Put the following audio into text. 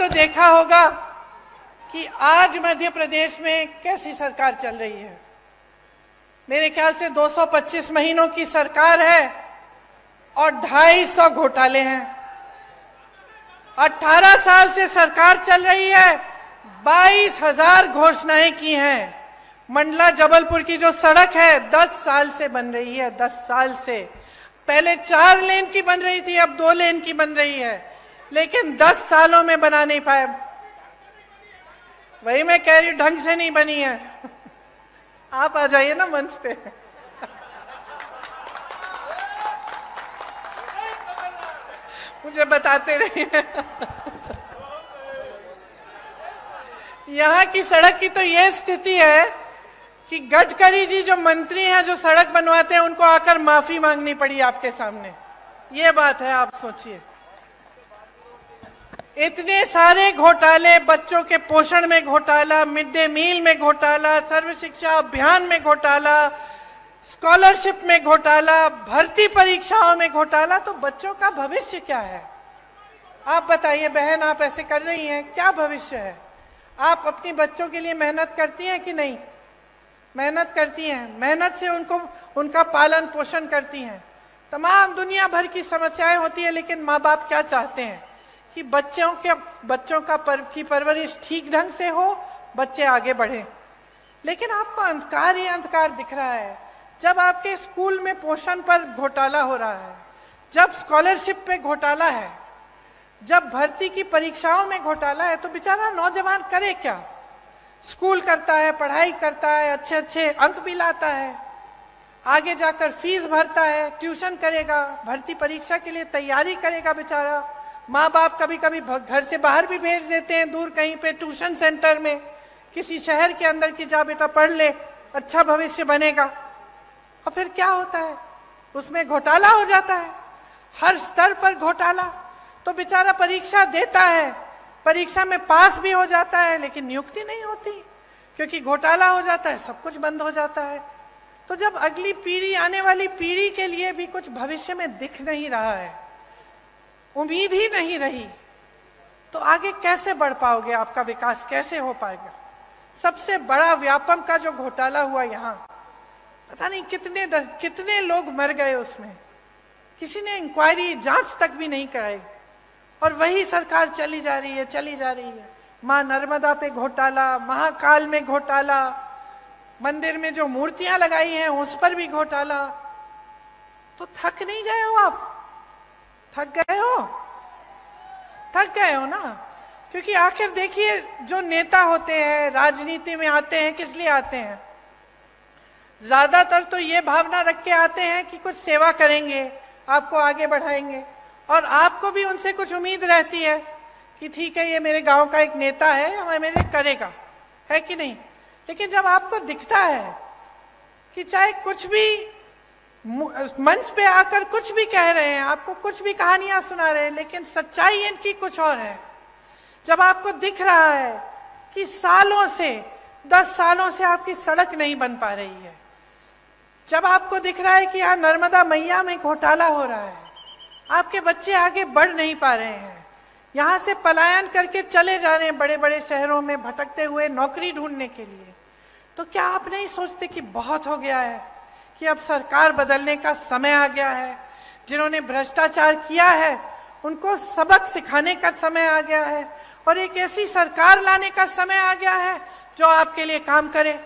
तो देखा होगा कि आज मध्य प्रदेश में कैसी सरकार चल रही है। मेरे ख्याल से 225 महीनों की सरकार है और 250 घोटाले हैं। 18 साल से सरकार चल रही है, 22,000 घोषणाएं की हैं। मंडला जबलपुर की जो सड़क है 10 साल से बन रही है, 10 साल से। पहले 4 लेन की बन रही थी, अब 2 लेन की बन रही है, लेकिन 10 सालों में बना नहीं पाए। वही मैं कह रही हूं, ढंग से नहीं बनी है। आप आ जाइए ना मंच पे। मुझे बताते रहिए। यहाँ की सड़क की तो ये स्थिति है कि गडकरी जी जो मंत्री हैं, जो सड़क बनवाते हैं, उनको आकर माफी मांगनी पड़ी आपके सामने। ये बात है, आप सोचिए। इतने सारे घोटाले, बच्चों के पोषण में घोटाला, मिड डे मील में घोटाला, सर्व शिक्षा अभियान में घोटाला, स्कॉलरशिप में घोटाला, भर्ती परीक्षाओं में घोटाला। तो बच्चों का भविष्य क्या है? आप बताइए बहन, आप ऐसे कर रही हैं, क्या भविष्य है? आप अपने बच्चों के लिए मेहनत करती हैं कि नहीं? मेहनत करती हैं, मेहनत से उनका पालन पोषण करती हैं। तमाम दुनिया भर की समस्याएं होती है, लेकिन माँ बाप क्या चाहते हैं कि बच्चों की परवरिश ठीक ढंग से हो, बच्चे आगे बढ़े। लेकिन आपको अंधकार ही अंधकार दिख रहा है। जब आपके स्कूल में पोषण पर घोटाला हो रहा है, जब स्कॉलरशिप पे घोटाला है, जब भर्ती की परीक्षाओं में घोटाला है, तो बेचारा नौजवान करे क्या? स्कूल करता है, पढ़ाई करता है, अच्छे अच्छे अंक भी लाता है, आगे जाकर फीस भरता है, ट्यूशन करेगा, भर्ती परीक्षा के लिए तैयारी करेगा बेचारा। माँ बाप कभी कभी घर से बाहर भी भेज देते हैं, दूर कहीं पे ट्यूशन सेंटर में, किसी शहर के अंदर की, जा बेटा पढ़ ले, अच्छा भविष्य बनेगा। और फिर क्या होता है? उसमें घोटाला हो जाता है, हर स्तर पर घोटाला। तो बेचारा परीक्षा देता है, परीक्षा में पास भी हो जाता है, लेकिन नियुक्ति नहीं होती, क्योंकि घोटाला हो जाता है, सब कुछ बंद हो जाता है। तो जब अगली पीढ़ी, आने वाली पीढ़ी के लिए भी कुछ भविष्य में दिख नहीं रहा है, उम्मीद ही नहीं रही, तो आगे कैसे बढ़ पाओगे? आपका विकास कैसे हो पाएगा? सबसे बड़ा व्यापम का जो घोटाला हुआ यहाँ, पता नहीं कितने लोग मर गए उसमें, किसी ने इंक्वायरी, जांच तक भी नहीं कराई। और वही सरकार चली जा रही है, चली जा रही है। मां नर्मदा पे घोटाला, महाकाल में घोटाला, मंदिर में जो मूर्तियां लगाई हैं उस पर भी घोटाला। तो थक नहीं गए हो आप? थक गए हो? थक गए हो ना? क्योंकि आखिर देखिए, जो नेता होते हैं, राजनीति में आते हैं, किस लिए आते हैं? ज्यादातर तो ये भावना रख के आते हैं कि कुछ सेवा करेंगे, आपको आगे बढ़ाएंगे, और आपको भी उनसे कुछ उम्मीद रहती है कि ठीक है, ये मेरे गांव का एक नेता है, और मेरे लिए करेगा, है कि नहीं? लेकिन जब आपको दिखता है कि चाहे कुछ भी मंच पे आकर कुछ भी कह रहे हैं, आपको कुछ भी कहानियां सुना रहे हैं, लेकिन सच्चाई इनकी कुछ और है। जब आपको दिख रहा है कि सालों से, 10 सालों से आपकी सड़क नहीं बन पा रही है, जब आपको दिख रहा है कि यहाँ नर्मदा मैया में घोटाला हो रहा है, आपके बच्चे आगे बढ़ नहीं पा रहे हैं, यहाँ से पलायन करके चले जा रहे हैं बड़े बड़े शहरों में भटकते हुए नौकरी ढूंढने के लिए, तो क्या आप नहीं सोचते कि बहुत हो गया है, कि अब सरकार बदलने का समय आ गया है? जिन्होंने भ्रष्टाचार किया है उनको सबक सिखाने का समय आ गया है, और एक ऐसी सरकार लाने का समय आ गया है जो आपके लिए काम करे।